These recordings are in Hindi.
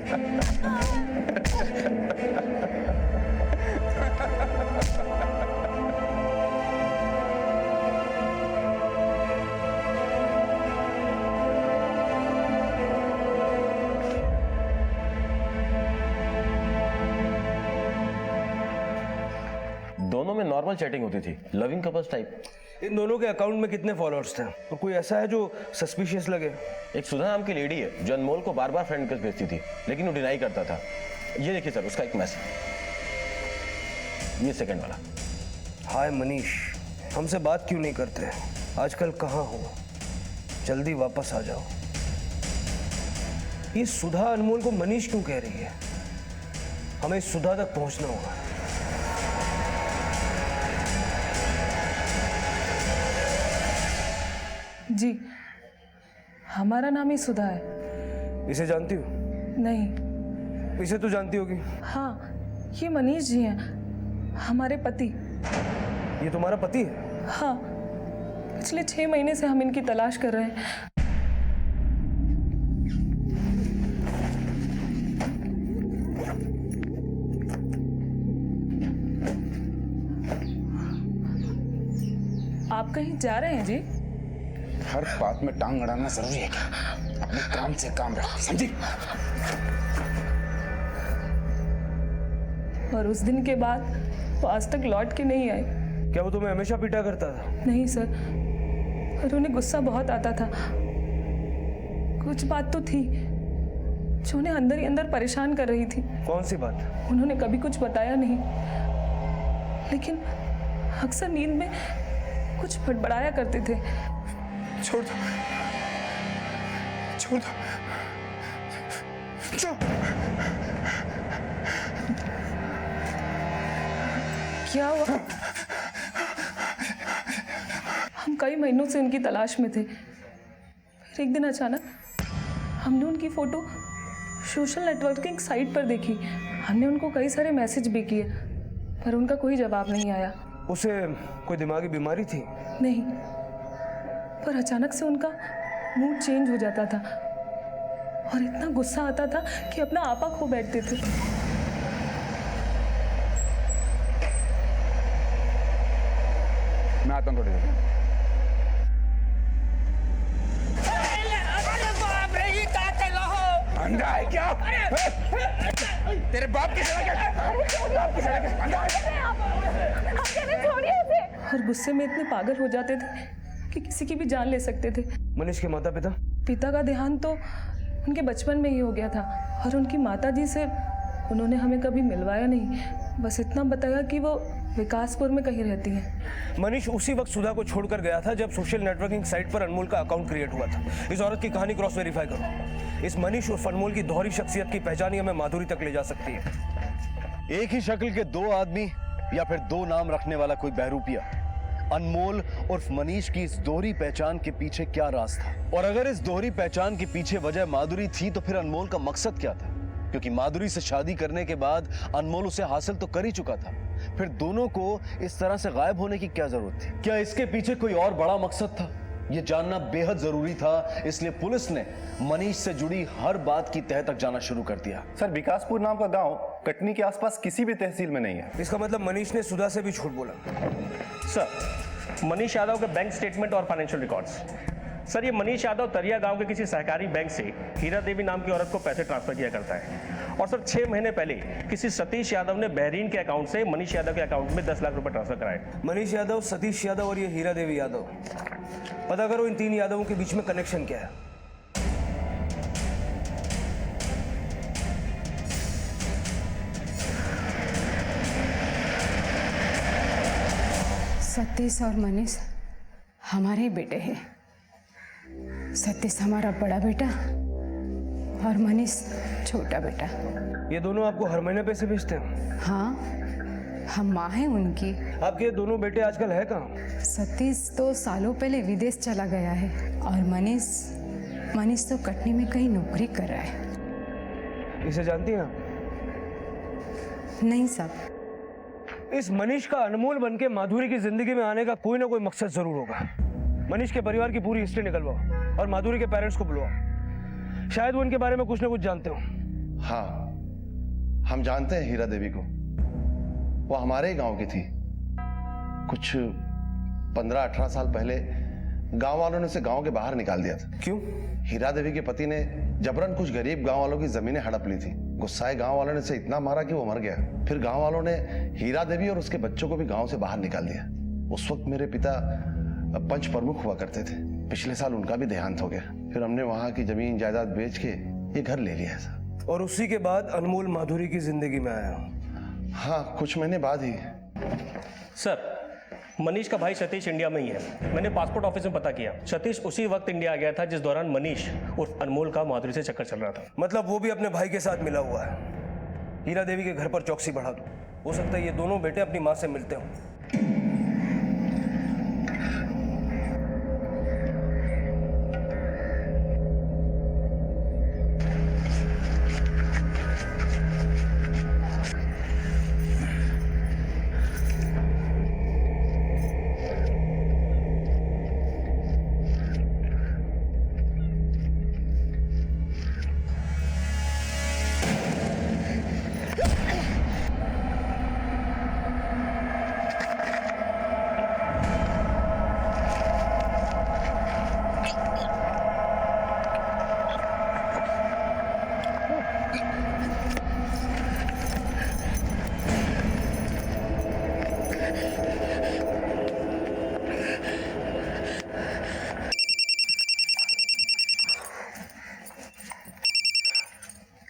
दोनों में नॉर्मल चैटिंग होती थी, लविंग कपल्स टाइप। इन दोनों के अकाउंट में कितने फॉलोअर्स थे और कोई ऐसा है जो सस्पिशियस लगे? एक सुधा नाम की लेडी है जो अनमोल को बार बार फ्रेंड रिक्वेस्ट भेजती थी, लेकिन वो डिनाई करता था। ये देखिए सर, उसका एक मैसेज, ये सेकंड वाला। हाय मनीष, हमसे बात क्यों नहीं करते? आजकल कहाँ हो? जल्दी वापस आ जाओ। ये सुधा अनमोल को मनीष क्यों कह रही है? हमें सुधा तक पहुंचना होगा। जी, हमारा नाम ही सुधा है। इसे जानती हो? नहीं। इसे तो जानती होगी। हाँ, ये मनीष जी हैं, हमारे पति। ये तुम्हारा पति है? हाँ, पिछले 6 महीने से हम इनकी तलाश कर रहे हैं। आप कहीं जा रहे हैं जी? हर बात में टांग अड़ाना जरूरी है क्या? अपने काम से काम रख, समझी? और उस दिन के बाद वो आज तक लौट के नहीं आए। क्या वो तुम्हें हमेशा पीटा करता था? नहीं सर, पर उन्हें गुस्सा बहुत आता था। कुछ बात तो थी जो उन्हें अंदर ही अंदर परेशान कर रही थी। कौन सी बात? उन्होंने कभी कुछ बताया नहीं, लेकिन अक्सर नींद में कुछ बड़बड़ाया करते थे। छोड़ दो, छोड़ दो, छोड़। क्या हुआ? हम कई महीनों से उनकी तलाश में थे। फिर एक दिन अचानक हमने उनकी फोटो सोशल नेटवर्किंग साइट पर देखी। हमने उनको कई सारे मैसेज भी किए, पर उनका कोई जवाब नहीं आया। उसे कोई दिमागी बीमारी थी? नहीं, पर अचानक से उनका मूड चेंज हो जाता था और इतना गुस्सा आता था कि अपना आपा खो बैठते थे। मैं आता हूँ थोड़ी देर। अंधा है क्या? तेरे बाप की और गुस्से में इतने पागल हो जाते थे कि किसी की भी जान ले सकते थे। मनीष के माता पिता? पिता का देहांत तो उनके बचपन में ही हो गया था, और उनकी माताजी से उन्होंने हमें कभी मिलवाया नहीं। बस इतना बताया कि वो विकासपुर में कहीं रहती हैं। मनीष उसी वक्त सुधा को छोड़कर गया था जब सोशल नेटवर्किंग साइट पर अनमोल का अकाउंट क्रिएट हुआ था। इस औरत की कहानी क्रॉस वेरीफाई करो। इस मनीष और अनमोल की दोहरी शख्सियत की पहचान ही हमें माधुरी तक ले जा सकती है। एक ही शक्ल के दो आदमी या फिर दो नाम रखने वाला कोई बहरूपिया। अनमोल उर्फ मनीष की इस दोहरी पहचान के पीछे क्या राज था? और अगर इस दोहरी पहचान के पीछे वजह माधुरी थी तो फिर अनमोल का मकसद क्या था? क्योंकि माधुरी से शादी करने के बाद अनमोल उसे हासिल तो कर ही चुका था, फिर दोनों को इस तरह से गायब होने की क्या जरूरत थी? क्या इसके पीछे कोई और बड़ा मकसद था? यह जानना बेहद जरूरी था, इसलिए पुलिस ने मनीष से जुड़ी हर बात की तह तक जाना शुरू कर दिया। सर, विकासपुर नाम का गांव कटनी के आसपास किसी भी तहसील में नहीं है। इसका मतलब मनीष ने सुधा से भी झूठ बोला। सर, मनीष यादव के बैंक स्टेटमेंट और फाइनेंशियल रिकॉर्ड्स। सर, ये मनीष यादव तरिया गांव के किसी सहकारी बैंक से हीरा देवी नाम की औरत को पैसे ट्रांसफर किया करता है। और सर, 6 महीने पहले किसी सतीश यादव ने बहरीन के अकाउंट से मनीष यादव के अकाउंट में 10 लाख रुपए ट्रांसफर कराए। मनीष यादव, सतीश यादव और ये हीरा देवी यादव, पता करो इन 3 यादवों के बीच में कनेक्शन क्या है। सतीश और मनीष हमारे बेटे हैं। सतीश हमारा बड़ा बेटा और मनीष छोटा बेटा। ये दोनों आपको हर महीने पैसे भेजते हैं? हाँ, हम माँ हैं उनकी। आपके दोनों बेटे आजकल है कहाँ? सतीश तो सालों पहले विदेश चला गया है और मनीष तो कटनी में कहीं नौकरी कर रहा है। इसे जानती हैं आप? नहीं साहब। इस मनीष का अनमोल बनके माधुरी की जिंदगी में आने का कोई ना कोई मकसद जरूर होगा। मनीष के परिवार की पूरी हिस्ट्री निकलवाओ और माधुरी के पेरेंट्स को बुलवाओ। शायद वो इनके बारे में कुछ ना कुछ जानते हो। हाँ, हम जानते हैं हीरा देवी को। वो हमारे ही गांव की थी। कुछ 15-18 साल पहले गांव वालों ने उसे गांव के बाहर निकाल दिया था। क्यों? हीरा देवी के पति ने जबरन कुछ गरीब गांव वालों की जमीनें हड़प ली थी। गुस्साए गांव वालों ने उसे इतना मारा कि वो मर गया। फिर गांव वालों ने हीरा देवी और उसके बच्चों को भी गांव से बाहर निकाल दिया। उस वक्त मेरे पिता पंच प्रमुख हुआ करते थे। पिछले साल उनका भी देहांत हो गया। फिर हमने वहां की जमीन जायदाद बेच के ये घर ले लिया है। और उसी के बाद अनमोल माधुरी की जिंदगी में आया। हाँ, कुछ महीने बाद ही। सर, मनीष का भाई सतीश इंडिया में ही है। मैंने पासपोर्ट ऑफिस में पता किया। सतीश उसी वक्त इंडिया आ गया था जिस दौरान मनीष उर्फ अनमोल का माधुरी से चक्कर चल रहा था। मतलब वो भी अपने भाई के साथ मिला हुआ है। हीरा देवी के घर पर चौकसी बढ़ा दो। हो सकता है ये दोनों बेटे अपनी माँ से मिलते हों।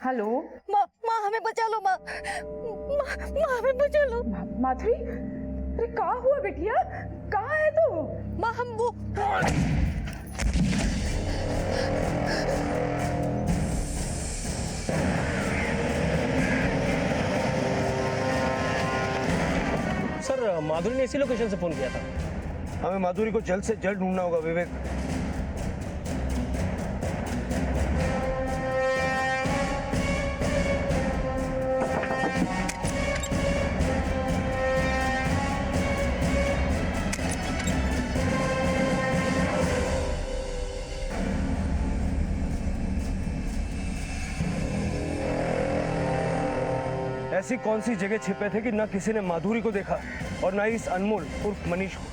हेलो माँ, माँ हमें बचा लो। माँ, माँ हमें बचा लो। माधुरी, अरे कहाँ हुआ बेटिया? कहाँ है तू? माँ हम वो सर, माधुरी ने इसी लोकेशन से फोन किया था। हमें माधुरी को जल्द से जल्द ढूंढना होगा विवेक। ऐसी कौन सी जगह छिपे थे कि ना किसी ने माधुरी को देखा और ना ही इस अनमोल उर्फ मनीष को?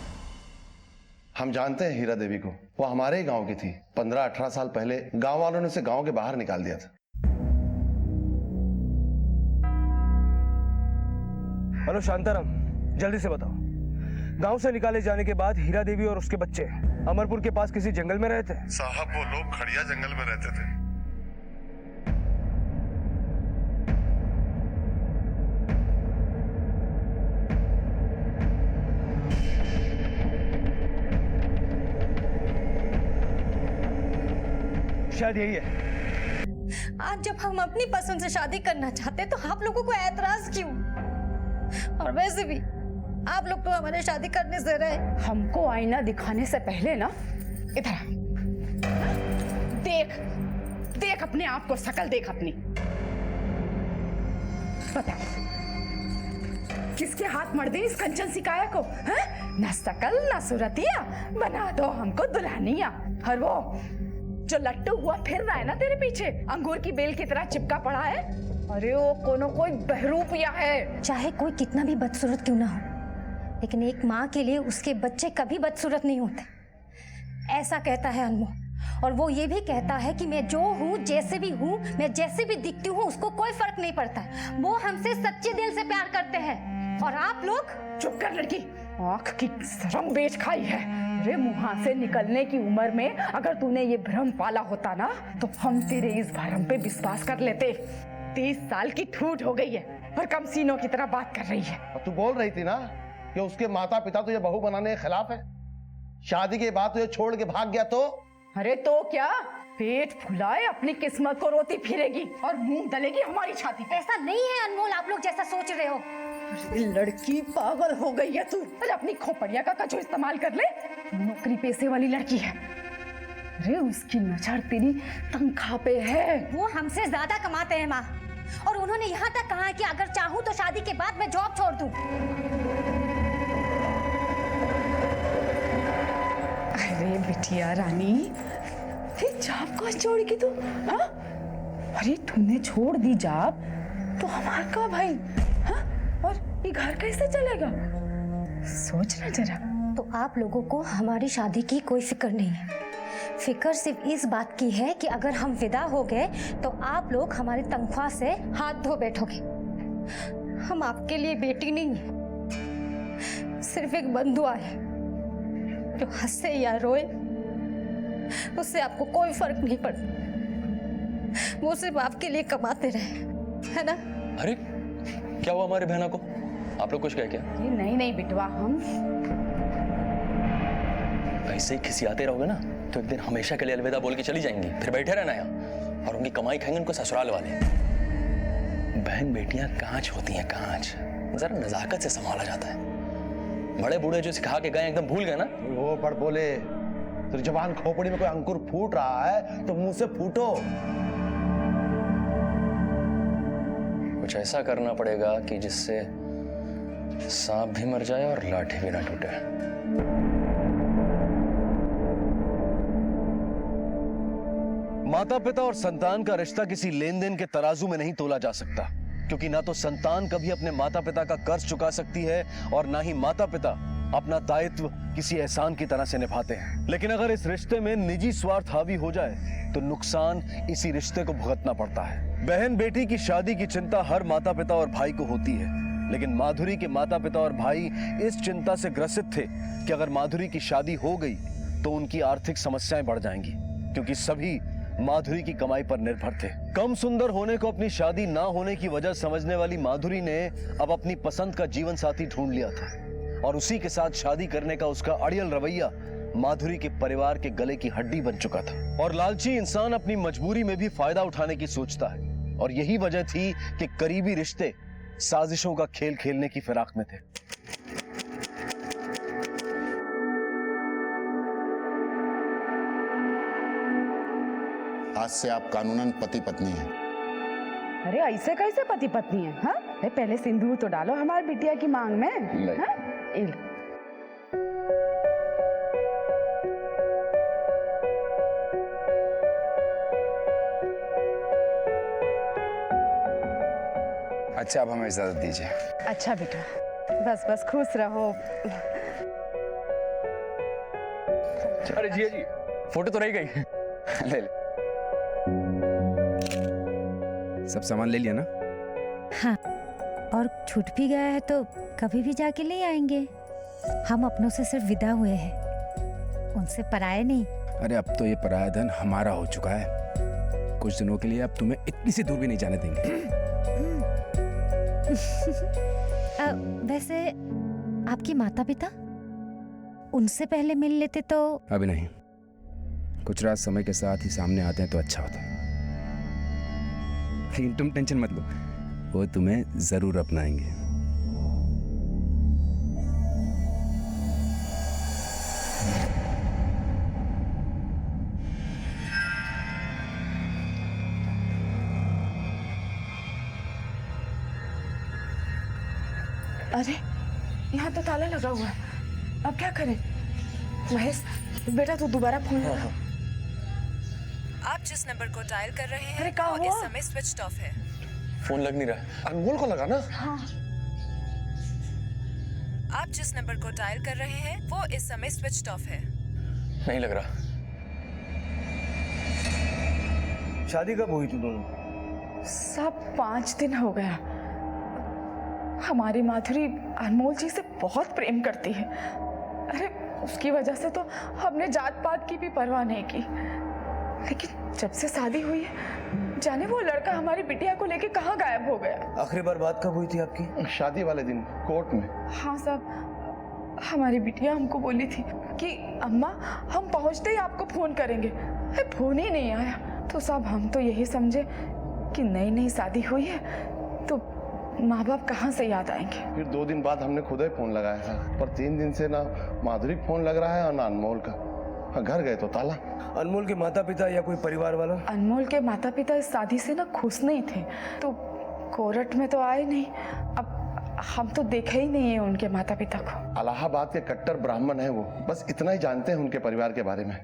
हम जानते हैं हीरा देवी को। वो हमारे ही गांव की थी। 15-18 साल पहले गांव वालों ने उसे गांव के बाहर निकाल दिया था। हेलो शांताराम, जल्दी से बताओ, गांव से निकाले जाने के बाद हीरा देवी और उसके बच्चे अमरपुर के पास किसी जंगल में रहते? साहब, वो लोग खड़िया जंगल में रहते थे। शायद यही है। आज जब हम अपनी पसंद से शादी करना चाहते तो आप लोगों को ऐतराज क्यों? और वैसे भी आप लोग तो हमारे शादी करने से रहे। हमको आईना दिखाने से पहले ना इधर आ। देख देख अपने आप को, शकल देख अपनी। बता किसके हाथ मर दी इस कंचन सिकाया को? ना शकल ना सूरतिया, बना दो हमको दुल्हनिया। और वो जो लट्टू हुआ फिर रहा है ना तेरे पीछे, अंगूर की बेल की तरह चिपका पड़ा है, अरे वो कोई बहरूपिया है। चाहे कोई कितना भी बदसूरत क्यों ना हो, लेकिन एक माँ के लिए उसके बच्चे कभी बदसूरत नहीं होते, ऐसा कहता है अनमोल। और वो ये भी कहता है कि मैं जो हूँ, जैसे भी हूँ, मैं जैसे भी दिखती हूँ, उसको कोई फर्क नहीं पड़ता। वो हमसे सच्चे दिल से प्यार करते हैं। और आप लोग चुप कर लड़की, आँख की शर्म बेच खाई है। अरे मुँह से निकलने की उम्र में अगर तूने ये भ्रम पाला होता ना, तो हम तेरे इस भ्रम पे विश्वास कर लेते। 30 साल की ठूठ हो गई है और कम सीनों की तरह बात कर रही है। और तू बोल रही थी ना कि उसके माता पिता तुझे बहू बनाने के खिलाफ है। शादी के बाद तुझे छोड़ के भाग गया तो? अरे तो क्या, पेट फुलाए अपनी किस्मत को रोती फिरेगी और मुंह दलेगी हमारी छाती पे। ऐसा नहीं है अनमोल, आप लोग जैसा सोच रहे हो। लड़की पागल हो गई है तू। अरे अपनी खोपड़िया का कचो इस्तेमाल कर ले, नौकरी पेशे वाली लड़की है। अरे उसकी नजर तेरी तनख्वाह पे है। वो हमसे ज्यादा कमाते हैं माँ, और उन्होंने यहाँ तक कहा है कि अगर चाहूँ तो शादी के बाद मैं जॉब छोड़ दूँ। अरे बिटिया रानी, जॉब को छोड़ के तू अरे तूने छोड़ दी जॉब तो हमारा का भाई, हाँ? और ये घर कैसे चलेगा? सोचना जरा। तो आप लोगों को हमारी शादी की कोई फिक्र नहीं है। फिक्र सिर्फ इस बात की है कि अगर हम विदा हो गए तो आप लोग हमारी तनख्वाह से हाथ धो बैठोगे। हम आपके लिए बेटी नहीं है, सिर्फ एक बंधुआ है। जो हंसे या रोए उससे आपको कोई फर्क नहीं पड़ता। वो सिर्फ आपके लिए कमाते रहे, है ना? अरे क्या हुआ हमारे बहना को? आप लोग कुछ कह क्या? नहीं नहीं बिटवा, हम ऐसे ही खिसियाते रहोगे ना तो एक दिन हमेशा के लिए अलविदा बोल के चली जाएंगी, फिर बैठे रहना यहाँ और उनकी कमाई खाएंगे उनको ससुराल वाले। बहन बेटियां कांच होती हैं, कांच। जरा नजाकत से संभाला जाता है। बड़े बूढ़े जो सिखा के गए एकदम भूल गए ना। वो पढ़ बोले, तेरी जबान खोपड़ी में कोई अंकुर फूट रहा है तो मुंह से फूटो। कुछ ऐसा करना पड़ेगा कि जिससे सांप भी मर जाए और लाठी भी ना टूटे। माता पिता और संतान का रिश्ता किसी लेन देन के तराजू में नहीं तोला जा सकता, क्योंकि ना तो संतान कभी अपने माता पिता का कर्ज चुका सकती है और ना ही माता पिता अपना दायित्व किसी एहसान की तरह से निभाते हैं। लेकिन अगर इस रिश्ते में निजी स्वार्थ हावी हो जाए तो नुकसान इसी रिश्ते को भुगतना पड़ता है। बहन बेटी की शादी की चिंता हर माता पिता और भाई को होती है, लेकिन माधुरी के माता पिता और भाई इस चिंता से ग्रसित थे कि अगर माधुरी की शादी हो गई तो उनकी आर्थिक समस्याएं बढ़ जाएंगी, क्योंकि सभी माधुरी की कमाई पर निर्भर थे। कम सुंदर होने को अपनी शादी ना होने की वजह समझने वाली माधुरी ने अब अपनी पसंद का जीवन साथी ढूंढ लिया था और उसी के साथ शादी करने का उसका अड़ियल रवैया माधुरी के परिवार के गले की हड्डी बन चुका था। और लालची इंसान अपनी मजबूरी में भी फायदा उठाने की सोचता है, और यही वजह थी कि करीबी रिश्ते साजिशों का खेल खेलने की फिराक में थे। आज से आप कानूनन पति पत्नी हैं। अरे ऐसे कैसे पति पत्नी है? हाँ? अरे पहले सिंदूर तो डालो हमारी बिटिया की मांग में। हाँ? अच्छा, अब हमें इजाजत दीजिए। अच्छा बेटा, बस बस खुश रहो। अरे जी जी, फोटो तो रह गई। ले ले। सब सामान ले लिया ना? हाँ, और छूट भी गया है तो कभी भी जाके ले आएंगे। हम अपनों से सिर्फ विदा हुए हैं, उनसे पराये नहीं। अरे अब तो ये पराया धन हमारा हो चुका है। कुछ दिनों के लिए अब तुम्हें इतनी सी दूर भी नहीं जाने देंगे। वैसे आपके माता पिता, उनसे पहले मिल लेते तो? अभी नहीं, कुछ रात समय के साथ ही सामने आते हैं तो अच्छा होता है। लेकिन तुम टेंशन मत लो, वो तुम्हें जरूर अपनाएंगे। अरे यहाँ तो ताला लगा हुआ है, अब क्या करें? महेश बेटा तू दोबारा फोन लगा। आप जिस नंबर को डायल कर रहे हैं अरे क्या वो हुआ? इस समय स्विच ऑफ है। फोन लग नहीं रहा। अनमोल को लगा ना? हाँ। आप जिस नंबर को डायल कर रहे हैं वो इस समय स्विच ऑफ है। नहीं लग रहा। शादी कब हुई तुम दोनों? सब 5 दिन हो गया। हमारी माधुरी अनमोल जी से बहुत प्रेम करती है। अरे उसकी वजह से तो हमने जात पात की भी परवाह नहीं की, लेकिन जब से शादी हुई है जाने वो लड़का हमारी बिटिया को लेके कहाँ गायब हो गया। आखिरी बार बात कब हुई थी आपकी? शादी वाले दिन कोर्ट में। हाँ साहब, हमारी बिटिया हमको बोली थी कि अम्मा हम पहुँचते ही आपको फोन करेंगे। अरे फोन ही नहीं आया तो साहब हम तो यही समझे कि नई नई शादी हुई है तो माँ बाप कहाँ से याद आएंगे। फिर 2 दिन बाद हमने खुद ही फोन लगाया था, पर 3 दिन से ना माधुरी फोन लग रहा है और ना अनमोल का। घर गए तो ताला। अनमोल के माता पिता या कोई परिवार वाला? अनमोल के माता पिता इस शादी से ना खुश नहीं थे तो कोर्ट में तो आए नहीं। अब हम तो देखा ही नहीं है उनके माता पिता को। इलाहाबाद के कट्टर ब्राह्मण है वो, बस इतना ही जानते हैं उनके परिवार के बारे में।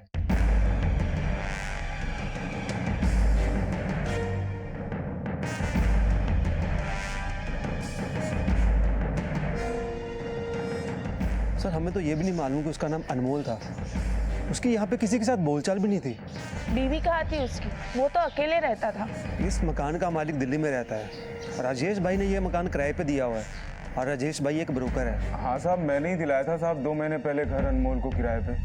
सर हमें तो ये भी नहीं मालूम कि उसका नाम अनमोल था। उसकी यहाँ पे किसी के साथ बोलचाल भी नहीं थी। बीवी कहाँ थी उसकी? वो तो अकेले रहता था। इस मकान का मालिक दिल्ली में रहता है। राजेश भाई ने ये मकान किराए पे दिया हुआ है और राजेश भाई एक ब्रोकर है। हाँ साहब, मैंने ही दिलाया था साहब 2 महीने पहले घर अनमोल को किराए पे।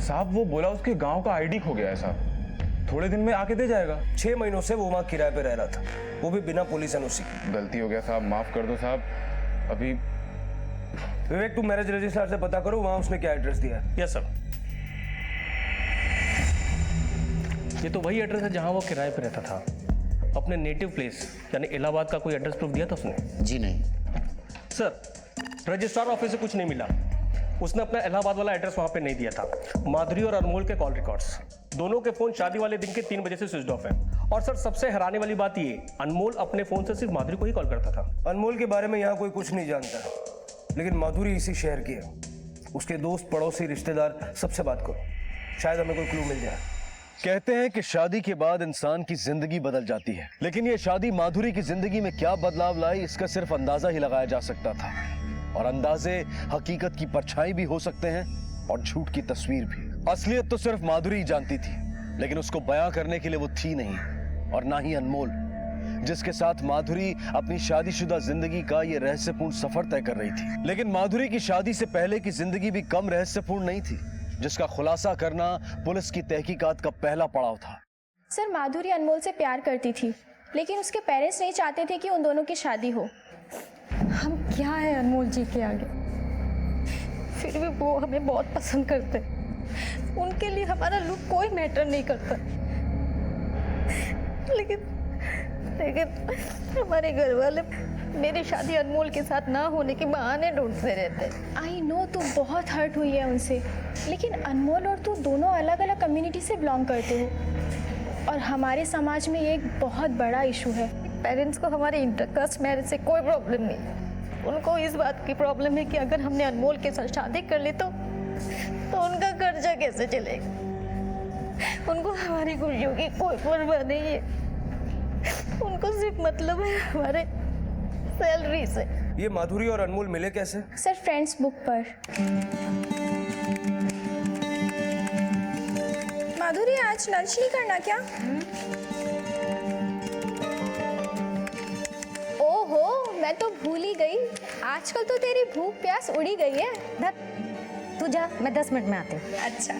साहब वो बोला उसके गांव का आईडी खो गया है साहब, थोड़े दिन में आके दे जाएगा। 6 महीनों से वो वहाँ किराए पे रह रहा था, वो भी बिना पुलिस एनओसी। गलती हो गया साहब, माफ कर दो साहब। अभी विवेक तुम मैरिज रजिस्ट्रार से पता करो वहाँ उसने क्या एड्रेस दिया है। Yes sir. ये तो वही एड्रेस है जहाँ वो किराए पे रहता था। अपने नेटिव प्लेस यानी इलाहाबाद का कोई एड्रेस प्रूफ दिया था उसने? जी नहीं सर, रजिस्ट्रार ऑफिस से कुछ नहीं मिला। उसने अपना इलाहाबाद वाला एड्रेस वहाँ पे नहीं दिया था। माधुरी और अनमोल के कॉल रिकॉर्ड्स, दोनों के फोन शादी वाले दिन के 3 बजे से स्विच ऑफ है। और सर सबसे हैरानी वाली बात ये, अनमोल अपने फोन से सिर्फ माधुरी को ही कॉल करता था। अनमोल के बारे में यहाँ कोई कुछ नहीं जानता, लेकिन माधुरी इसी शहर की है। उसके दोस्त, पड़ोसी, रिश्तेदार सबसे बात करो, शायद हमें कोई क्लू मिल जाए। कहते हैं कि शादी के बाद इंसान की जिंदगी बदल जाती है, लेकिन ये शादी माधुरी की जिंदगी में क्या बदलाव लाई इसका सिर्फ अंदाजा ही लगाया जा सकता था। और अंदाजे हकीकत की परछाई भी हो सकते हैं और झूठ की तस्वीर भी। असलियत तो सिर्फ माधुरी ही जानती थी, लेकिन उसको बयां करने के लिए वो थी नहीं, और ना ही अनमोल, जिसके साथ माधुरी अपनी शादीशुदा जिंदगी का ये रहस्यपूर्ण सफर तय कर रही थी। लेकिन माधुरी की शादी से पहले की जिंदगी भी कम रहस्यपूर्ण नहीं थी, जिसका खुलासा करना पुलिस की तहकीकात का पहला पड़ाव था। सर माधुरी अनमोल से प्यार करती थी, लेकिन उसके पेरेंट्स नहीं चाहते थे कि उन दोनों की शादी हो। हम क्या है अनमोल जी के आगे, फिर भी वो हमें बहुत पसंद करते। उनके लिए हमारा लुक कोई मैटर नहीं करता। लेकिन हमारे घर वाले मेरी शादी अनमोल के साथ ना होने के बहाने ढूंढते रहते। आई नो तू बहुत हर्ट हुई है उनसे, लेकिन अनमोल और तू दोनों अलग अलग कम्युनिटी से बिलोंग करते हो और हमारे समाज में ये एक बहुत बड़ा इशू है। पेरेंट्स को हमारे इंटरकास्ट मैरिज से कोई प्रॉब्लम नहीं, उनको इस बात की प्रॉब्लम है कि अगर हमने अनमोल के साथ शादी कर ली तो उनका कर्जा कैसे चलेगा। उनको हमारी खुशियों की कोई परवाह नहीं है, उनको सिर्फ मतलब है हमारे सैलरी से। ये माधुरी और अनमोल मिले कैसे? सर फ्रेंड्स बुक पर। माधुरी आज लंच नहीं करना क्या? ओहो मैं तो भूल ही गई, आजकल तो तेरी भूख प्यास उड़ी गई है। तू जा, मैं 10 मिनट में आती हूँ। अच्छा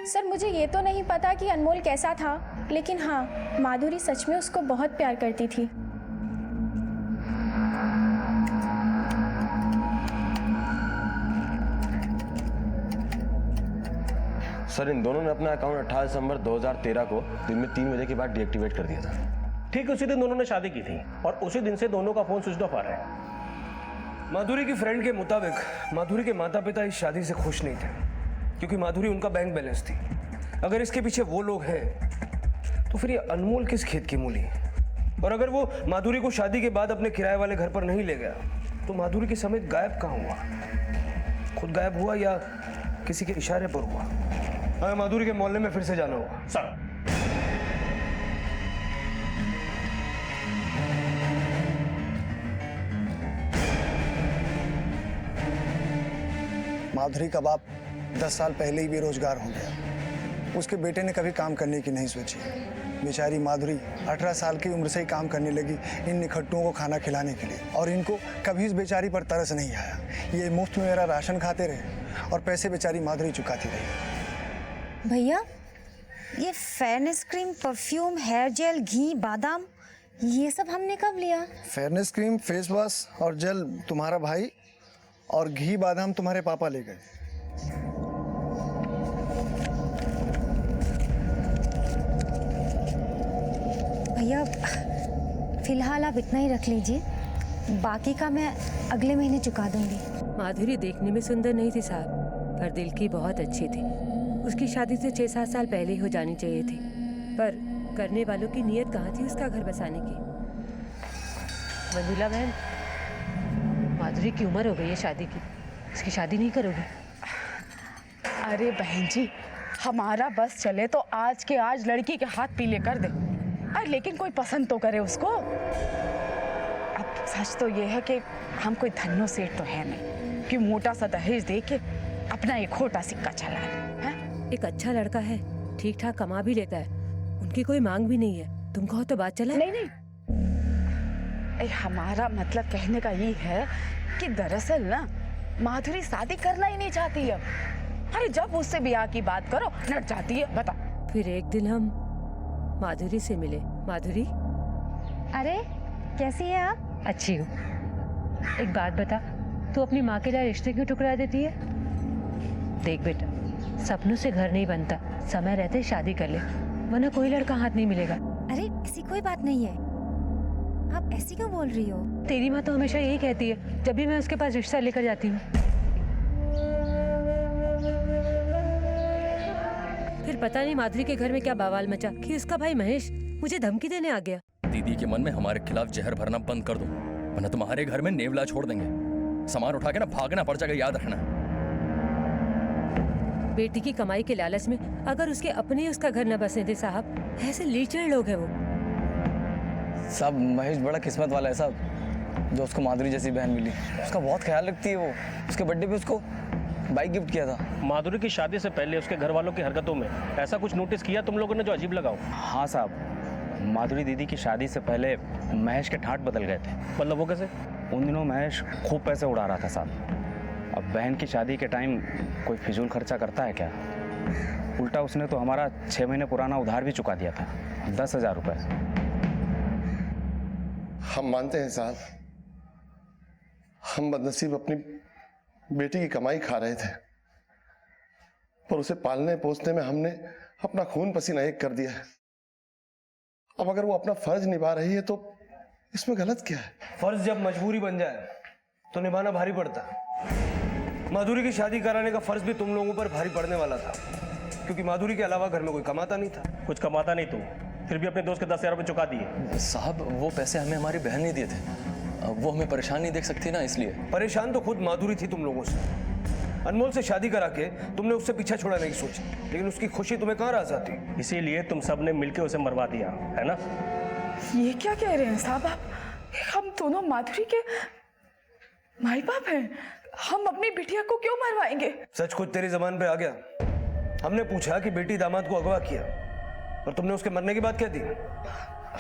सर, मुझे ये तो नहीं पता कि अनमोल कैसा था, लेकिन हाँ माधुरी सच में उसको बहुत प्यार करती थी। सर इन दोनों ने अपना अकाउंट 28 दिसंबर 2013 को दिन में 3 बजे के बाद डीएक्टिवेट कर दिया था। ठीक उसी दिन दोनों ने शादी की थी और उसी दिन से दोनों का फोन स्विच ऑफ आ रहा है। माधुरी की फ्रेंड के मुताबिक माधुरी के माता पिता इस शादी से खुश नहीं थे, क्योंकि माधुरी उनका बैंक बैलेंस थी। अगर इसके पीछे वो लोग हैं तो फिर ये अनमोल किस खेत की मूली? और अगर वो माधुरी को शादी के बाद अपने किराए वाले घर पर नहीं ले गया तो माधुरी के समेत गायब कहाँ हुआ? खुद गायब हुआ या किसी के इशारे पर हुआ? हमें माधुरी के मोहल्ले में फिर से जाना होगा। सर माधुरी का बाप 10 साल पहले ही बेरोजगार हो गया। उसके बेटे ने कभी काम करने की नहीं सोची। बेचारी माधुरी 18 साल की उम्र से ही काम करने लगी इन निखट्टुओं को खाना खिलाने के लिए, और इनको कभी इस बेचारी पर तरस नहीं आया। ये मुफ्त में मेरा राशन खाते रहे और पैसे बेचारी माधुरी चुकाती रही। भैया ये fairness cream, perfume, hair gel, घी, बादाम, ये सब हमने कब लिया? फेयरनेस क्रीम, फेस वॉश और जेल तुम्हारा भाई, और घी बादाम तुम्हारे पापा ले गए। भैया फिलहाल आप इतना ही रख लीजिए, बाकी का मैं अगले महीने चुका दूंगी। माधुरी देखने में सुंदर नहीं थी साहब, पर दिल की बहुत अच्छी थी। उसकी शादी से 6-7 साल पहले ही हो जानी चाहिए थी, पर करने वालों की नीयत कहाँ थी उसका घर बसाने की। मंजुला बहन, माधुरी की उम्र हो गई है शादी की, उसकी शादी नहीं करोगी? अरे बहन जी, हमारा बस चले तो आज के आज लड़की के हाथ पीले कर दे। अरे लेकिन कोई पसंद तो करे उसको। अब सच तो ये है कि हम कोई धन्नो सेठ तो है नहीं कि मोटा सा दहेज दे के अपना एक खोटा सिक्का चला ले। एक अच्छा लड़का है, ठीक ठाक कमा भी लेता है, उनकी कोई मांग भी नहीं है। तुम कहो तो बात चला। नहीं नहीं, हमारा मतलब कहने का ये है कि दरअसल ना माधुरी शादी करना ही नहीं चाहती है। अरे जब उससे ब्याह की बात करो नट जाती है। बता। फिर एक दिन हम माधुरी से मिले। माधुरी, अरे कैसी है आप? अच्छी हूँ। एक बात बता, तू अपनी माँ के लिए रिश्ते क्यों ठुकरा देती है? देख बेटा, सपनों से घर नहीं बनता, समय रहते शादी कर ले, वरना कोई लड़का हाथ नहीं मिलेगा। अरे ऐसी कोई बात नहीं है, आप ऐसी क्यों बोल रही हो? तेरी माँ तो हमेशा यही कहती है जब भी मैं उसके पास रिश्ता लेकर जाती हूँ। फिर पता नहीं माधुरी के घर में क्या बवाल मचा कि उसका भाई महेश मुझे धमकी देने आ गया। दीदी के मन में हमारे खिलाफ जहर भरना बंद कर दो, वरना तुम्हारे घर में नेवला छोड़ देंगे। सामान उठा के ना भागना पड़ जाएगा, याद रखना। बेटी की कमाई के लालच में अगर उसके अपने ही उसका घर न बसने दे साहब, ऐसे लीचड़ लोग हैं वो। साहब महेश बड़ा किस्मत वाला है साहब, जो उसको माधुरी जैसी बहन मिली। उसका बहुत ख्याल रखती है वो। उसके बर्थडे पे उसको बाइक गिफ्ट किया था। माधुरी की शादी से पहले उसके घर वालों की हरकतों में ऐसा कुछ नोटिस किया तुम लोगों ने जो अजीब लगा हो? हाँ साहब, माधुरी दीदी की शादी से पहले महेश के ठाट बदल गए थे। मतलब वो कैसे? उन दिनों महेश खूब पैसे उड़ा रहा था साहब। अब बहन की शादी के टाइम कोई फिजूल खर्चा करता है क्या? उल्टा उसने तो हमारा 6 महीने पुराना उधार भी चुका दिया था, 10,000 रुपए। हम मानते हैं साहब, हम बदनसीब अपनी बेटी की कमाई खा रहे थे, पर उसे पालने पोसने में हमने अपना खून पसीना एक कर दिया है। अब अगर वो अपना फर्ज निभा रही है तो इसमें गलत क्या है? फर्ज जब मजबूरी बन जाए तो निभाना भारी पड़ता है। माधुरी की शादी कराने का फर्ज भी तुम लोगों पर भारी पड़ने वाला था, क्योंकि माधुरी के अलावा घर में कोई कमाता नहीं था। कुछ कमाता नहीं तू, फिर भी अपने दोस्त के 10,000 रुपए चुका दिए। साहब वो पैसे हमें हमारी बहन ने दिए थे, वो हमें परेशान नहीं देख सकती ना, इसलिए। परेशान तो खुद माधुरी थी तुम लोगों से। अनमोल से शादी करा के तुमने उससे पीछा छोड़ाने की सोची, लेकिन उसकी खुशी तुम्हें कहाँ रास आती? इसीलिए तुम सब ने मिलकर उसे मरवा दिया है ना? ये क्या कह रहे हैं साहब आप? हम दोनों माधुरी के माई बाप हैं, हम अपनी बिटिया को क्यों मरवाएंगे? सच कुछ तेरी जबान पे आ गया। हमने पूछा कि बेटी दामाद को अगवा किया, और तुमने उसके मरने की बात कह दी।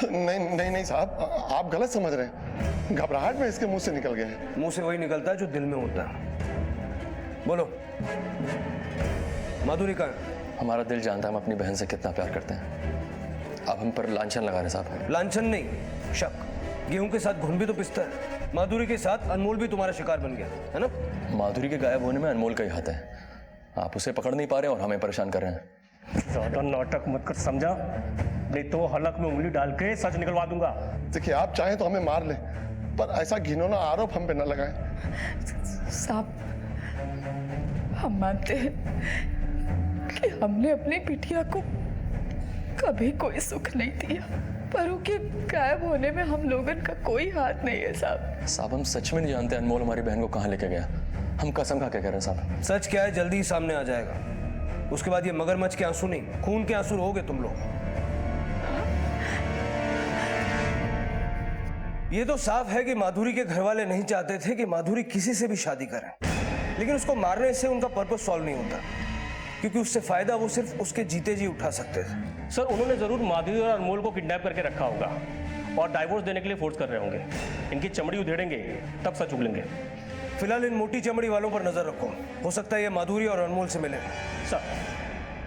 नहीं नहीं नहीं साहब, आप गलत समझ रहे हैं। घबराहट में इसके मुंह से निकल गया है। मुंह से वही निकलता है जो दिल में होता है। बोलो, माधुरी कहाँ है? हमारा दिल जानता है हम अपनी बहन से कितना प्यार करते हैं। अब हम पर लांछन लगा रहे साहब। लांछन नहीं, शक। गेहूं के साथ घुन भी तो पिसता है। माधुरी के साथ अनमोल भी तुम्हारा शिकार बन गया है ना? माधुरी के गायब होने में अनमोल का ही हाथ है। आप उसे पकड़ नहीं पा रहे और हमें परेशान कर रहे हैं। ज्यादा नाटक मत कर, समझा? नहीं तो हलक में उंगली डाल के सच निकलवा दूंगा। देखिए, आप चाहें तो हमें मार ले, पर ऐसा घिनौना आरोप हम पे न लगाएं। साहब, हम मानते हैं कि हमने अपनी बिटिया को कभी कोई सुख नहीं दिया, पर उनके गायब होने में हम लोगन का कोई हाथ नहीं है साहब। साहब हम सच में नहीं जानते अनमोल हमारी बहन को कहाँ लेके गया। हम कसम खा के कह रहे हैं साहब। सच क्या है जल्दी ही सामने आ जाएगा। उसके बाद ये मगरमच्छ के आंसू नहीं, खून के आंसू रहोगे तुम लोग। ये तो साफ है कि माधुरी के घर वाले नहीं चाहते थे कि माधुरी किसी से भी शादी करे, लेकिन उसको मारने से उनका पर्पस सॉल्व नहीं होता, क्योंकि उससे फायदा वो सिर्फ उसके जीते जी उठा सकते थे। सर, उन्होंने जरूर माधुरी और अनमोल को किडनैप करके रखा होगा और डाइवोर्स देने के लिए फोर्स कर रहे होंगे। इनकी चमड़ी उधेड़ेंगे तब सच उगलेंगे। फिलहाल इन मोटी चमड़ी वालों पर नजर रखो, हो सकता है ये माधुरी और अनमोल से मिले। सर,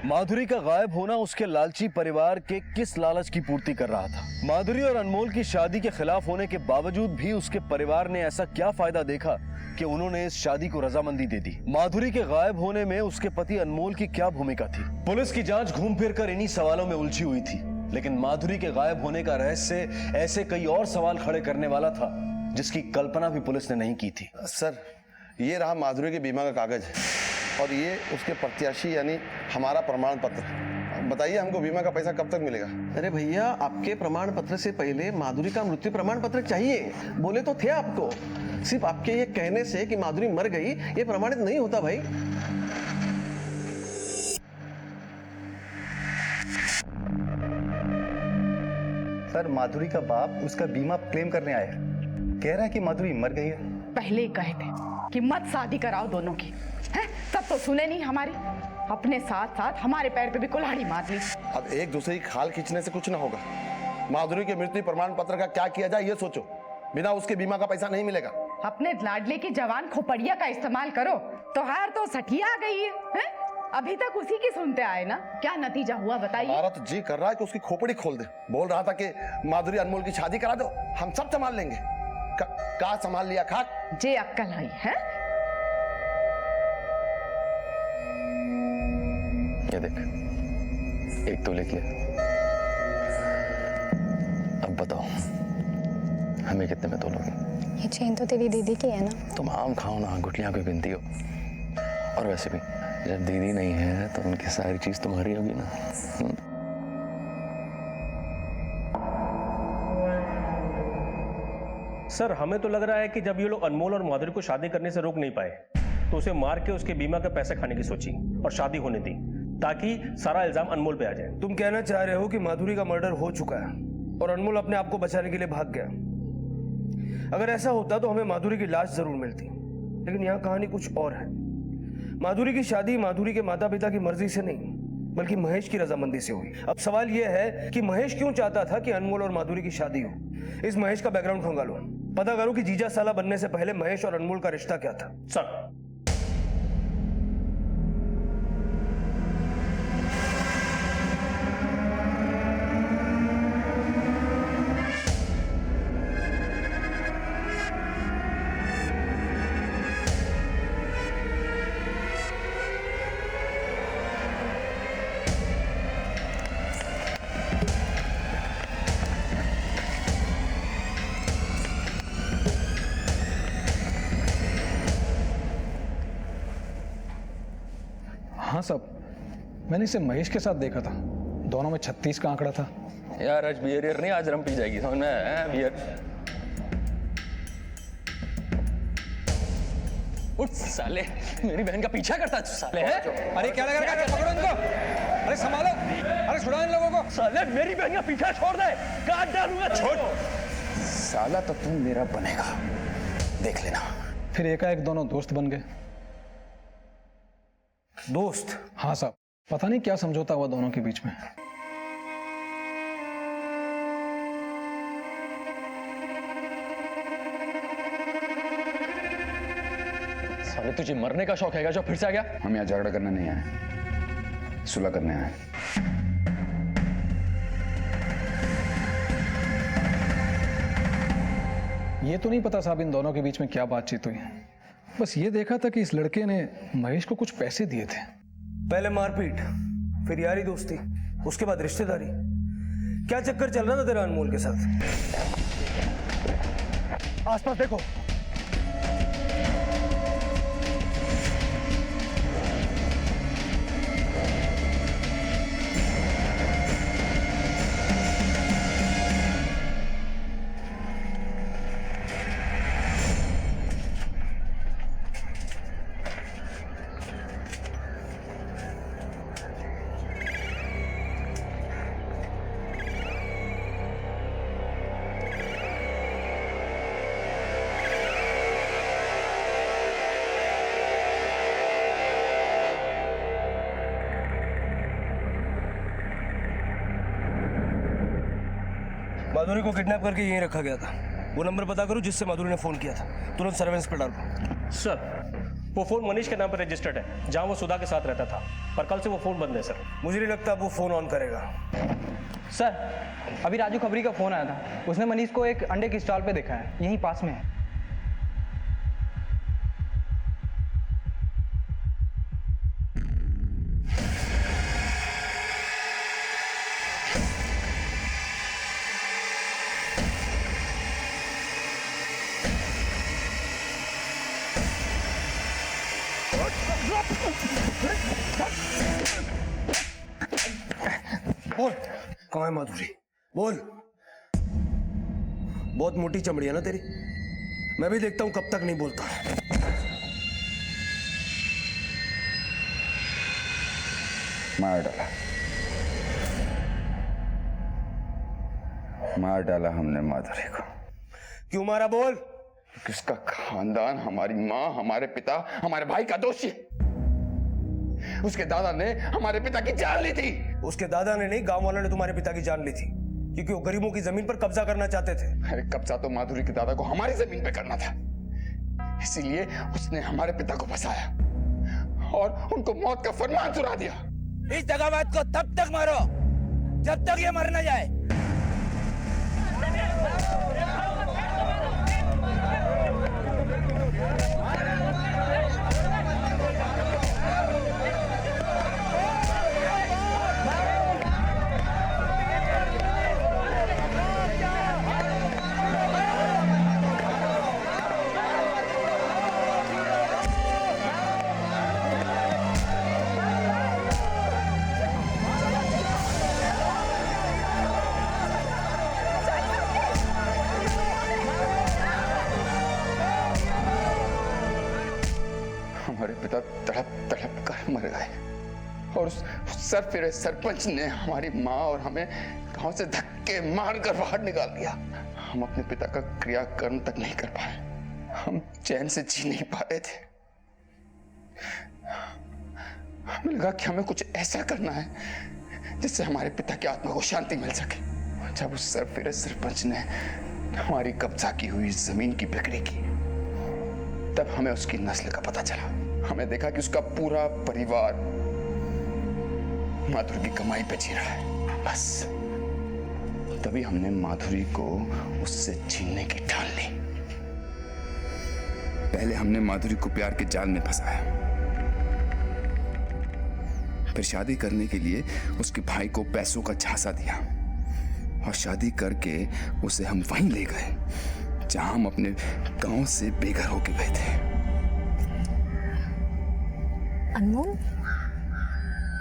माधुरी का गायब होना उसके लालची परिवार के किस लालच की पूर्ति कर रहा था? माधुरी और अनमोल की शादी के खिलाफ होने के बावजूद भी उसके परिवार ने ऐसा क्या फायदा देखा कि उन्होंने इस शादी को रजामंदी दे दी? माधुरी के गायब होने में उसके पति अनमोल की क्या भूमिका थी? पुलिस की जांच घूम फिर कर इन्हीं सवालों में उलझी हुई थी, लेकिन माधुरी के गायब होने का रहस्य ऐसे कई और सवाल खड़े करने वाला था जिसकी कल्पना भी पुलिस ने नहीं की थी। सर, ये रहा माधुरी के बीमा का कागज और ये उसके प्रत्याशी यानी हमारा प्रमाण पत्र। बताइए हमको बीमा का पैसा कब तक मिलेगा? अरे भैया, आपके प्रमाण पत्र से पहले माधुरी का मृत्यु प्रमाण पत्र चाहिए। बोले तो थे आपको। सिर्फ आपके ये कहने से कि माधुरी मर गई ये प्रमाणित नहीं होता भाई। सर, माधुरी का बाप उसका बीमा क्लेम करने आया है। कह रहा है कि माधुरी मर गई है। पहले ही कहे थे कि मत शादी कराओ दोनों की, हैं? तब तो सुने नहीं हमारी, अपने साथ साथ हमारे पैर पे भी कुल्हाड़ी मार ली। अब एक दूसरे की खाल खींचने से कुछ ना होगा। माधुरी के मृत्यु प्रमाण पत्र का क्या किया जाए ये सोचो, बिना उसके बीमा का पैसा नहीं मिलेगा। अपने लाडले की जवान खोपड़िया का इस्तेमाल करो। तोहार तो सठिया आ गई है, हैं? अभी तक उसी की सुनते आए ना, क्या नतीजा हुआ बताइए। हमारा तो जी कर रहा है कि उसकी खोपड़ी खोल दे। बोल रहा था कि माधुरी अनमोल की शादी करा दो, हम सब संभाल लेंगे। का संभाल लिया खाक? जे अक्कल आई है। ये देख, एक तो लिख ले। अब बताओ हमें कितने में तोलोगे? ये चेन तो तेरी दीदी की है ना। तुम आम खाओ ना, गुठलियां कोई गिनती हो। और वैसे भी जब दीदी नहीं है तो उनकी सारी चीज तुम्हारी होगी ना। सर हमें तो लग रहा है कि जब ये लोग अनमोल और माधुरी को शादी करने से रोक नहीं पाए तो उसे मार के उसके बीमा के पैसे खाने की सोची और शादी होने दी, ताकि सारा इल्जाम अनमोल पे आ जाए। तुम कहना चाह रहे हो कि माधुरी का मर्डर हो चुका है और अनमोल अपने आप को बचाने के लिए भाग गया। अगर ऐसा होता तो हमें माधुरी की लाश जरूर मिलती, लेकिन यहाँ कहानी कुछ और है। माधुरी की शादी माधुरी के माता पिता की मर्जी से नहीं, बल्कि महेश की रजामंदी से हुई। अब सवाल यह है कि महेश क्यों चाहता था कि अनमोल और माधुरी की शादी हो। इस महेश का बैकग्राउंड खंगालो, पता करो कि जीजा साला बनने से पहले महेश और अनमोल का रिश्ता क्या था। सर हाँ साहब, मैंने इसे महेश के साथ देखा था, दोनों में 36 का आंकड़ा था। यार आज बियर नहीं, आज रम पी जाएगी, समझ में आया? बियर। उठ साले, मेरी बहन का पीछा करता है साले। अरे क्या लगा रखा है? पकड़ो इनको, अरे संभालो, अरे छुड़ाओ इन लोगों को। साले मेरी बहन का पीछा छोड़ दे, काट डालूंगा। छोड़ साला तो तुम मेरा बनेगा, देख लेना। फिर एकाएक दोनों दोस्त बन गए। दोस्त? हाँ साहब, पता नहीं क्या समझौता हुआ दोनों के बीच में। साले तुझे मरने का शौक है क्या जो फिर से आ गया? हम यहाँ झगड़ा करने नहीं आए, सुलह करने आए। ये तो नहीं पता साहब इन दोनों के बीच में क्या बातचीत हुई, बस ये देखा था कि इस लड़के ने महेश को कुछ पैसे दिए थे। पहले मारपीट, फिर यारी दोस्ती, उसके बाद रिश्तेदारी। क्या चक्कर चल रहा था तेरा अनमोल के साथ? आसपास देखो। माधुरी को किडनैप करके यहीं रखा गया था। वो नंबर पता करो जिससे माधुरी ने फोन किया था, तुरंत सर्वेलेंस पे डालो। सर वो फोन मनीष के नाम पर रजिस्टर्ड है, जहां वो सुधा के साथ रहता था, पर कल से वो फोन बंद है सर। मुझे नहीं लगता वो फोन ऑन करेगा। सर अभी राजू खबरी का फोन आया था, उसने मनीष को एक अंडे की स्टॉल पे देखा है, यहीं पास में है। बोल कहाँ है माधुरी, बोल। बहुत मोटी चमड़ी है ना तेरी, मैं भी देखता हूं कब तक नहीं बोलता। मार डाला। मार डाला हमने माधुरी को। क्यों मारा बोल? किसका खानदान, हमारी माँ, हमारे पिता, हमारे भाई का दोषी है। उसके दादा ने हमारे पिता की जान ली थी। उसके दादा ने नहीं, गांव वालों ने तुम्हारे पिता की जान ली थी, क्योंकि वो गरीबों की जमीन पर कब्जा करना चाहते थे। अरे कब्जा तो माधुरी के दादा को हमारी जमीन पे करना था, इसीलिए उसने हमारे पिता को फंसाया और उनको मौत का फरमान सुना दिया। इस दगाबाज को तब तक मारो जब तक ये मर न जाए। हमारे पिता तड़प तड़प कर मर गए और उस सरफिरे सरपंच ने हमारी माँ और हमें गांव से धक्के मारकर बाहर निकाल दिया। हम अपने पिता का क्रियाकर्म तक नहीं कर पाए, हम चैन से जी नहीं पा रहे थे। हमें लगा कि हमें कुछ ऐसा करना है जिससे हमारे पिता की आत्मा को शांति मिल सके। जब उस सरफिरे सरपंच ने हमारी कब्जा की हुई जमीन की बिक्री की, तब हमें उसकी नस्ल का पता चला। हमें देखा कि उसका पूरा परिवार माधुरी की कमाई पे जी रहा है। बस तभी हमने माधुरी को उससे छीनने की ठान ली। पहले हमने माधुरी को प्यार के जाल में फंसाया, फिर शादी करने के लिए उसके भाई को पैसों का झांसा दिया और शादी करके उसे हम वहीं ले गए जहां हम अपने गांव से बेघर होके गए थे। अनमोल,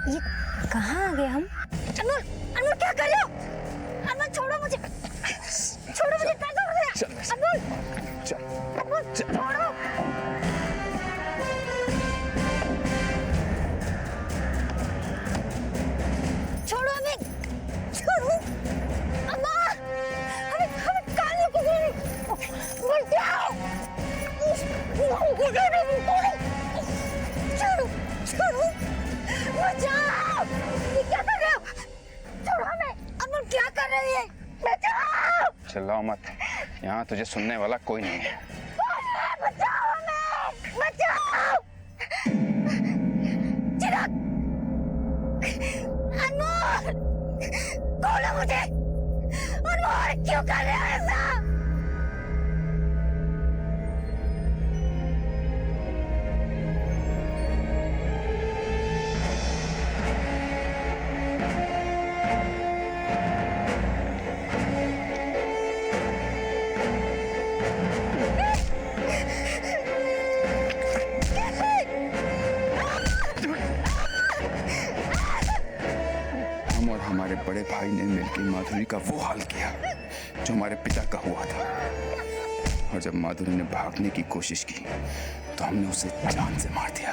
ये कहाँ आ गए हम? अनमोल, अनमोल क्या कर रहे हो? अनमोल छोड़ो मुझे, छोड़ो मुझे, क्या कर रहे हो? अनमोल, अनमोल छोड़ो। छोड़ो हमें, छोड़ो। अम्मा, हमें कहाँ लेके गए? मर जाओ। छोड़ो, छोड़ो, बचाओ। ये क्या कर रहे हो? छोड़ो हमें। अमर क्या कर रही है? बचाओ। चिल्लाओ मत, यहाँ तुझे सुनने वाला कोई नहीं है। बचाओ हमें, बचाओ। चिराग, अनमोल, खोलो मुझे। अनमोल क्यों कर रहे हो ऐसा? हमारे बड़े भाई ने मिलकर माधुरी का वो हाल किया जो हमारे पिता का हुआ था। और जब माधुरी ने भागने की कोशिश की तो हमने उसे जान से मार दिया।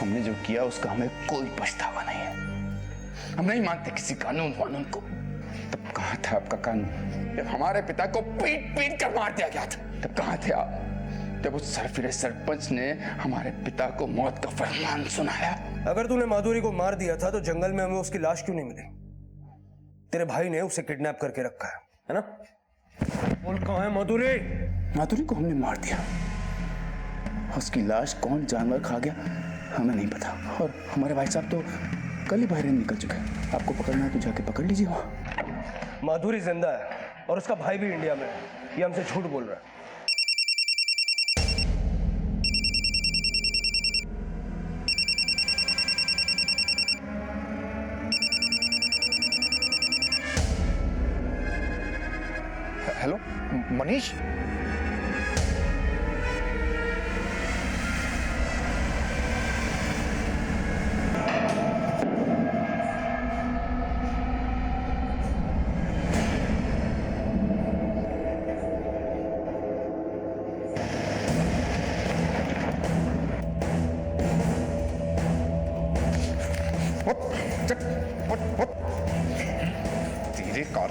हमने जो किया उसका हमें कोई पछतावा नहीं है। हम नहीं मानते किसी कानून वानून को। तब कहाँ था आपका कानून जब हमारे पिता को पीट पीट कर मार दिया गया था? तब कहाँ थे आप जब उस सरफिरे सरपंच ने हमारे पिता को मौत का फरमान सुनाया? अगर तूने माधुरी को मार दिया था तो जंगल में हमें उसकी लाश क्यों नहीं मिली? तेरे भाई ने उसे किडनैप करके रखा है ना? बोल कहाँ है माधुरी? माधुरी को हमने मार दिया। उसकी लाश कौन जानवर खा गया हमें नहीं पता। और हमारे भाई साहब तो कल ही बाहर निकल चुके हैं। आपको पकड़ना है तो जाके पकड़ लीजिए वहां। माधुरी जिंदा है और उसका भाई भी इंडिया में है। ये हमसे झूठ बोल रहा है। हेलो मनीष,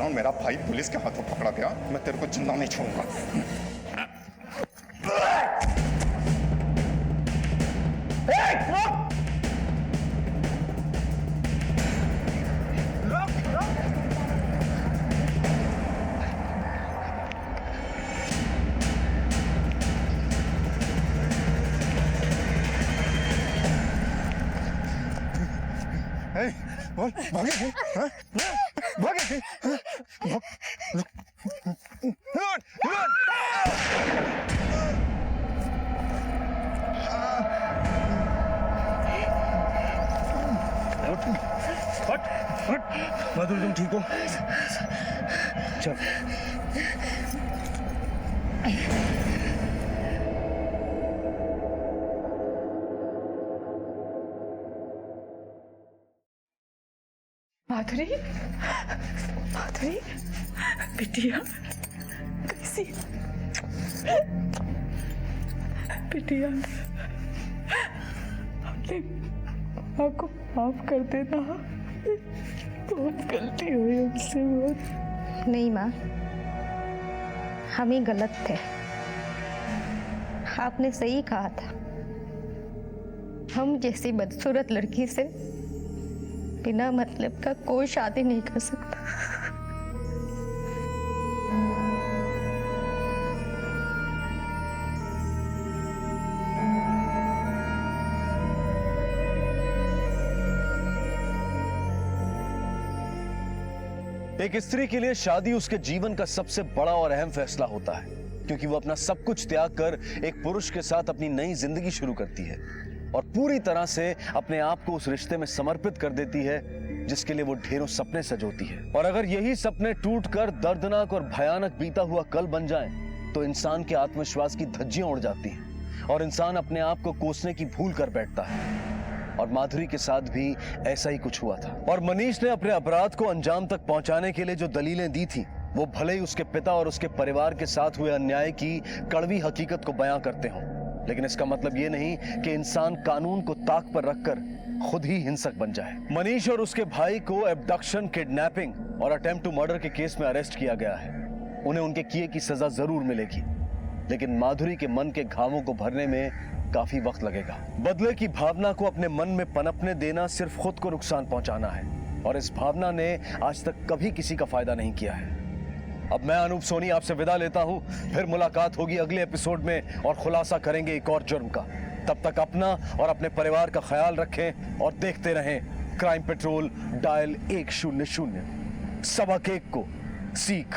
तरह मेरा भाई पुलिस के हाथों पकड़ा गया, मैं तेरे को जिंदा नहीं छोड़ूंगा। बोल भागे थे, हाँ? भागे थे, हाँ? भाग, रन, माधुरी तुम ठीक हो? चल। माधुरी, माधुरी, बिटिया कैसी? बिटिया, हमने आपको माफ कर देना, बहुत गलती हुई हमसे बहुत। नहीं माँ, हम ही गलत थे। आपने सही कहा था, हम जैसी बदसूरत लड़की से बिना मतलब का कोई शादी नहीं कर सकता। एक स्त्री के लिए शादी उसके जीवन का सबसे बड़ा और अहम फैसला होता है, क्योंकि वो अपना सब कुछ त्याग कर एक पुरुष के साथ अपनी नई जिंदगी शुरू करती है और पूरी तरह से अपने आप को उस रिश्ते में समर्पित कर देती है जिसके लिए वो ढेरों सपने सजोती है। और अगर यही सपने टूटकर दर्दनाक और भयानक बीता हुआ कल बन जाएं, तो इंसान के आत्मविश्वास की धज्जियां उड़ जाती हैं और इंसान अपने आप को कोसने की भूल कर बैठता है। और माधुरी के साथ भी ऐसा ही कुछ हुआ था। और मनीष ने अपने अपराध को अंजाम तक पहुंचाने के लिए जो दलीलें दी थी, वो भले ही उसके पिता और उसके परिवार के साथ हुए अन्याय की कड़वी हकीकत को बयां करते हों, लेकिन इसका मतलब ये नहीं कि इंसान कानून को ताक पर रखकर खुद ही हिंसक बन जाए। मनीष और उसके भाई को एब्डक्शन, किडनैपिंग और अटेम्प्ट टू मर्डर के केस में अरेस्ट किया गया है। उन्हें उनके किए की सजा जरूर मिलेगी, लेकिन माधुरी के मन के घावों को भरने में काफी वक्त लगेगा। बदले की भावना को अपने मन में पनपने देना सिर्फ खुद को नुकसान पहुंचाना है, और इस भावना ने आज तक कभी किसी का फायदा नहीं किया है। अब मैं अनूप सोनी आपसे विदा लेता हूं, फिर मुलाकात होगी अगले एपिसोड में और खुलासा करेंगे एक और जुर्म का। तब तक अपना और अपने परिवार का ख्याल रखें और देखते रहें क्राइम पेट्रोल डायल 100। सबक एक को सीख